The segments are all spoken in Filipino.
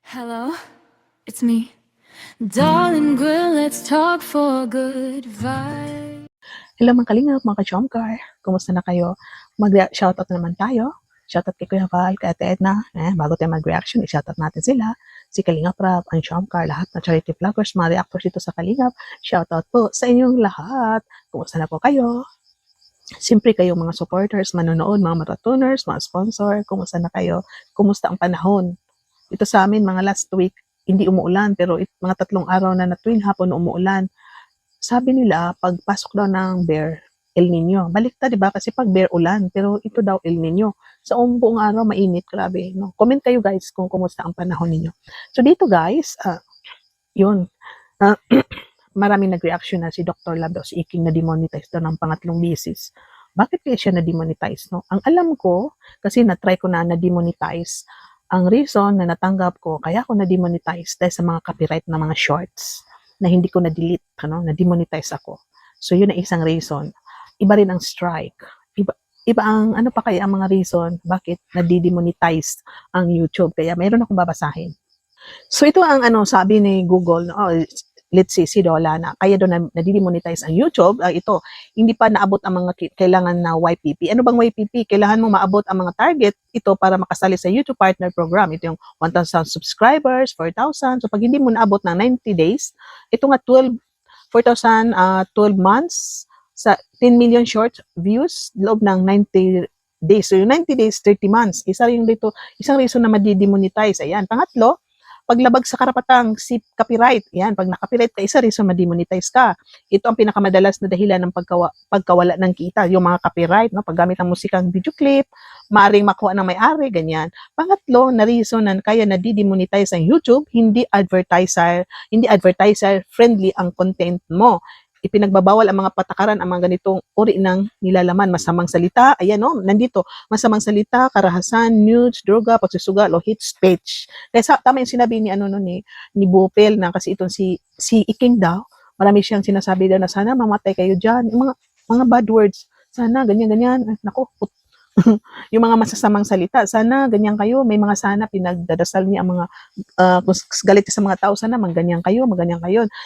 Hello, it's me. Darling girl, let's talk for good vibe. Hello mga kalingap, mga ka-chomcar. Kumusta na kayo? Mag-shoutout naman tayo. Shoutout kay Kuya Val, kay Ate Edna. Bago tayo mag-reaction, i-shoutout natin sila. Si Kalingap Rap, ang Chomcar, lahat ng charity vloggers, mga reactors dito sa Kalingap. Shoutout po sa inyong lahat. Kumusta na po kayo? Siyempre kayong mga supporters, manonood, mga marathoners, mga sponsor. Kumusta na kayo? Kumusta ang panahon? Ito sa amin, mga last week, hindi umuulan, pero mga 3 araw na tuwing hapon umuulan. Sabi nila, pagpasok daw ng Bear, El Nino. Baliktad, di ba? Kasi pag Bear ulan, pero ito daw El Nino. Sa buong araw, mainit. Grabe, no? Comment kayo guys kung kumusta ang panahon ninyo. So dito guys, yun. Uh, maraming nag-reaction na si Dr. Love daw, si Iking na demonetize daw ng pangatlong bisis. Bakit kaya siya na-demonetize, no? Ang alam ko, kasi na-try ko na na-demonetize, ang reason na natanggap ko, kaya ako na-demonetize dahil sa mga copyright na mga shorts na hindi ko na-delete, na-demonetize ako. So, yun ang isang reason. Iba rin ang strike. Iba ang, ano pa kaya ang mga reason, bakit na-demonetize ang YouTube. Kaya mayroon akong babasahin. So, ito ang sabi ni Google, let's say, si Dola na kaya doon na-demonetize ang YouTube, ito, hindi pa naabot ang mga kailangan na YPP. Ano bang YPP? Kailangan mo maabot ang mga target ito para makasali sa YouTube Partner Program. Ito yung 1,000 subscribers, 4,000. So pag hindi mo naabot ng 90 days, ito nga 4,000, 12 months, sa 10 million short views, loob ng 90 days. So yung 90 days, 30 months. Isang reason na ma-demonetize. Ayan. Pangatlo, paglabag sa karapatang si copyright. Yan, pag na-copyright ka, isa reason ma-demonetize ka. Ito ang pinakamadalas na dahilan ng pagkawala ng kita, yung mga copyright, no? Paggamit ng musikang video clip, maaring makuha ng may-ari, ganyan. Pangatlo, na reason na kaya na-demonetize ang YouTube, hindi advertiser friendly ang content mo. Ipinagbabawal ang mga patakaran, ang mga ganitong uri ng nilalaman, masamang salita, ayan no, nandito, masamang salita, karahasan, nudes, droga, pagsusugal, o hate speech. Kaya tama yung sinabi ni ni Bupel na kasi itong si Iking daw, marami siyang sinasabi daw na sana mamatay kayo diyan, yung mga bad words, sana ganyan. Nako, yung mga masasamang salita, sana ganyan kayo, may mga sana pinagdadasal niya ang mga kung galit sa mga tao, sana maganyan kayo.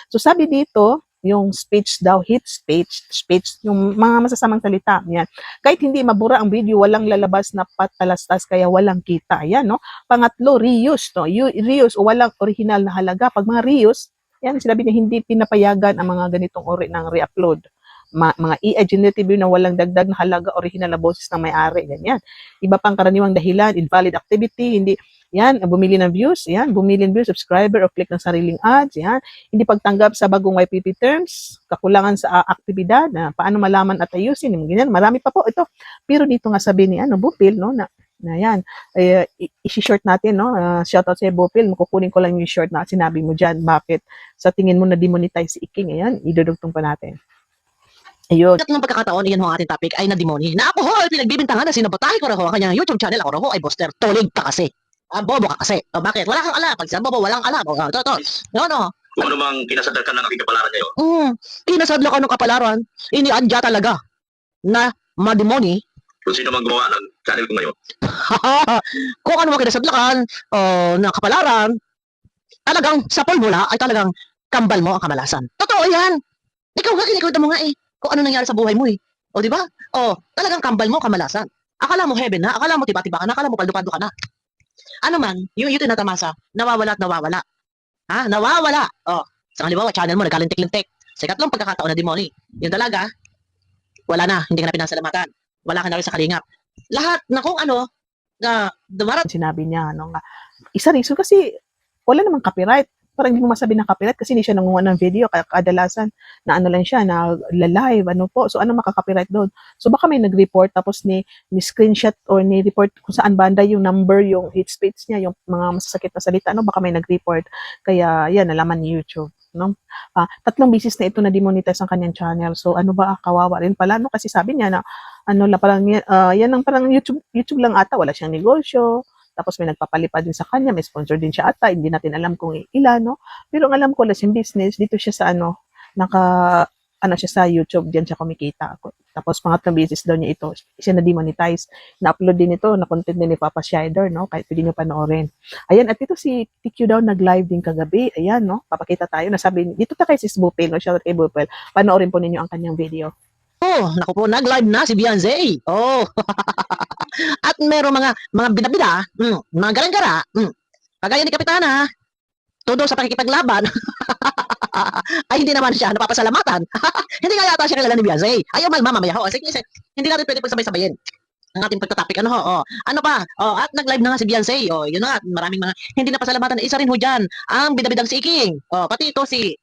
So sabi dito, yung speech daw, hate speech, yung mga masasamang salita, yan. Kahit hindi mabura ang video, walang lalabas na patalastas, kaya walang kita, yan, no? Pangatlo, reuse, no? Reuse o walang original na halaga. Pag mga reuse, yan, sinabi niya, hindi pinapayagan ang mga ganitong uri ng re-upload. Mga AI generative na walang dagdag na halaga, original na boses ng may-ari, ganyan. Iba pang karaniwang dahilan, invalid activity, hindi, yan, bumili ng views, yan, bumili ng views, subscriber, o click ng sariling ads, yan, hindi pagtanggap sa bagong YPP terms, kakulangan sa aktibidad, na paano malaman at ayusin, ganyan, marami pa po ito. Pero dito nga sabi ni Bupil, no, na yan, i-short natin, no, shout out sa Bupil, kukunin ko lang yung short na sinabi mo dyan, bakit sa tingin mo na demonetize si Iking, ayan, idudugtong pa natin. Ayun. Tatlong pagkakataon, iyan ho ang ating topic ay na-demoni. Na ako ho ay pinagbibintangan na sinabotahe ko raw ang kanyang YouTube channel. Ako raw ho ay Buster. Tulig ka kasi. Bobo ka kasi. Bakit? Wala kang alam. Pag sa bobo, walang alam. Ito. No. Kung ano mang kinasadlakan ng aking kapalaran ngayon. Kinasadlakan ng kapalaran, iniadya talaga na mademoni. Kung sino mang gumawa ng channel ko ngayon. Kung ano mang kinasadlakan ng kapalaran, talagang sa formula ay talagang kambal mo ang kamalasan. Totoo yan. Ikaw nga, kinikwento mo nga eh. Kung ano nangyari sa buhay mo eh. O, di ba? O, talagang kambal mo, kamalasan. Akala mo heaven na, akala mo tiba-tiba ka na, akala mo paldo-paldo ka na. Ano man, yung tinatamasa, nawawala at nawawala. Ha? Nawawala. O, sa halimbawa, channel mo, nagkalintik-lintik. Sa ikatlong pagkakataon na demoni. Yung talaga, wala na, hindi ka na pinasalamatan. Wala ka na rin sa kalingap. Lahat na kung ano, na dumarat. Sinabi niya, isa reason kasi wala namang copyright. Parang hindi mo masabi ng copyright kasi hindi siya nangunguha ng video, kaya kadalasan na lang siya, na live, po. So, ano makaka-copyright doon? So, baka may nag-report, tapos ni screenshot or ni report kung saan banda yung number, yung hate speech niya, yung mga masasakit na salita, baka may nag-report. Kaya, yan, nalaman ni YouTube. No? 3 beses na ito na demonetize ang kanyang channel. So, kawawa rin pala, no? Kasi sabi niya na, parang, yan ang parang YouTube lang ata, wala siyang negosyo. Tapos may nagpapalipad din sa kanya, may sponsor din siya ata, hindi natin alam kung ilan, no? Pero ang alam ko, yung business, dito siya sa ano siya sa YouTube, diyan siya kumikita. Tapos pangatlong beses daw niya ito, siya na-demonetize. Na-upload din ito na content din ni Papa Shider, no? Kahit pwede niyo panoorin. Ayan, at ito si TQ daw nag-live din kagabi. Ayan, no? Papakita tayo. Nasabi, dito ta kay Sis Bupil, no? Shout out kay Bupil. Panoorin po ninyo ang kanyang video. Oh, naku po, nag-live na si Beyonce. Oh. At meron mga bida-bida, mga garang-gara, kagaya ni Kapitana, todo sa pakikipaglaban, ay hindi naman siya napapasalamatan. Hindi nga yata siya kilala ni Beyonce. Ayaw malma mamaya ho. Sige, hindi natin pwede pagsabay-sabayin ang ating pagtatapik. Ano ho? Oh. Ano pa? Oh, at nag-live na nga si Beyonce. Oh, yun na nga, maraming mga hindi napasalamatan. Isa rin ho dyan, ang bida-bidang si Iking. Oh, pati ito si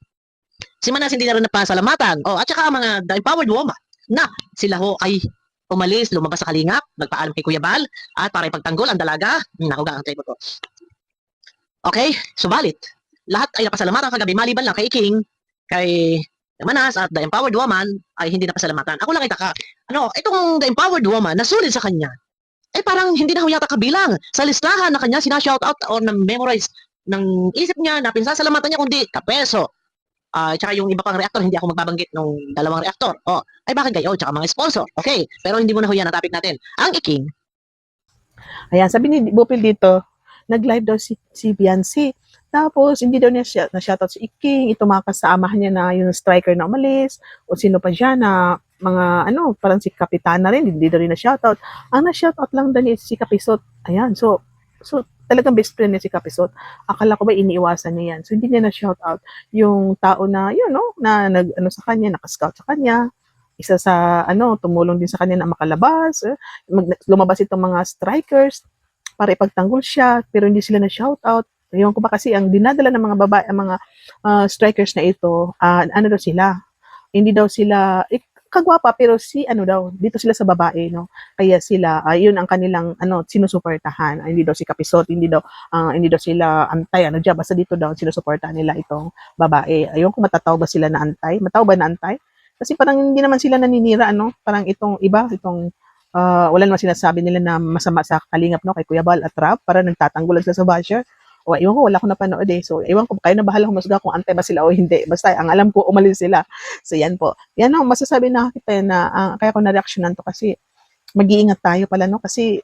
Manas hindi na rin napasalamatan. Oh, at saka ang mga the empowered woman na sila ho ay umalis, lumabas sa kalingap, nagpaalam kay Kuya Bal, at para ipagtanggol ang dalaga. Naku, ang table ko. Okay, subalit, lahat ay napasalamatan kagabi, maliban lang kay King, kay Manas at the empowered woman ay hindi napasalamatan. Ako lang itaka, itong the empowered woman, nasulit sa kanya, eh parang hindi na ho yata kabilang sa listahan na kanya sinashoutout or na-memorize ng isip niya na pinsasalamatan niya kundi kapeso. Tsaka yung iba pang reactor, hindi ako magbabanggit ng dalawang reactor. Oh, ay bakit kayo? Tsaka mga sponsor. Okay, pero hindi mo na ho yan ang topic natin. Ang Iking, Ayan, sabi ni Bupil dito, nag-live daw si Beyonce. Tapos, hindi daw niya na-shoutout si Iking, itumakas sa amahan niya na yung striker na umalis, o sino pa dyan na mga, parang si Kapitana rin, hindi daw rin na-shoutout. Ang na-shoutout lang daw niya si Kapisot. Ayan, so talagang best friend niya si Kapisot. Akala ko ba iniiwasan niya yan. So, hindi niya na-shoutout yung tao na, na sa kanya, nakascout sa kanya. Isa sa, tumulong din sa kanya na makalabas. Lumabas itong mga strikers para ipagtanggol siya, pero hindi sila na-shoutout. Ewan ko ba kasi ang dinadala ng mga babae, ang mga strikers na ito, ano daw sila? Hindi daw sila, kagwapa, pero dito sila sa babae, no? Kaya sila, yun ang kanilang, sinusuportahan. Hindi daw si Kapisot, hindi daw sila antay, basta dito daw, sinusuportahan nila itong babae. Ayun kung matataw ba sila na antay? Mataw ba na antay? Kasi parang hindi naman sila naninira, parang itong iba, wala naman sinasabi nila na masama sa kalingap, no? Kay Kuya Bal at Rap, para nagtatanggulan sila sa basher. O, ewan ko, wala ko napanood eh. So, ewan ko, kayo na bahala humusga kung antay ba sila o hindi. Basta, ang alam ko, umalis sila. So, yan po. Yan ang masasabi na kita na, kaya ko na-reactionan to kasi mag-iingat tayo pala, no? Kasi,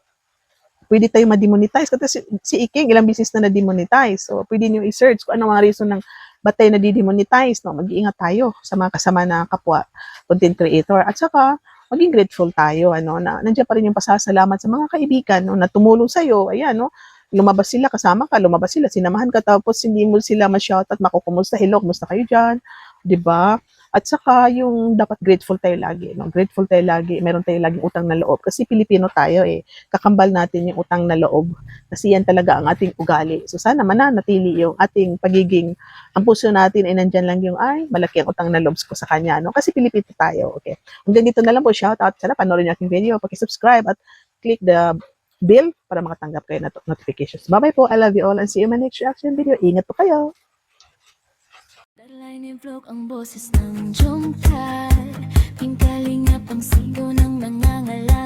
pwede tayo ma-demonetize. Kasi si Iking, ilang business na na-demonetize. So, pwede nyo i-search kung ano mga reason ng ba't tayo na-demonetize, no? Mag-iingat tayo sa mga kasama na kapwa content creator. At saka, maging grateful tayo, na nandiyan pa rin yung pasasalamat sa mga kaibigan, no, na tumulong sa'yo. Ayan, no? Lumabas sila, kasama ka, lumabas sila, sinamahan ka, tapos hindi mo sila ma-shout at makukumusta, hello, kumusta kayo dyan, di ba? At saka yung dapat grateful tayo lagi, no? Grateful tayo lagi, meron tayo laging utang na loob, kasi Pilipino tayo kakambal natin yung utang na loob, kasi yan talaga ang ating ugali. So sana mananatili yung ating pagiging, ang puso natin ay nandyan lang yung, malaki ang utang na loob ko sa kanya, no? Kasi Pilipino tayo, okay? Hanggang dito na lang po, shout out, sana panoorin niyo aking video, paki-subscribe at click the bell para makatanggap kayo ng notifications. Bye-bye po. I love you all and see you in my next reaction video. Ingat po kayo. Dalay ni vlog ang boses ng Jungkar Pingkalingap ang sigaw ng mga ngalan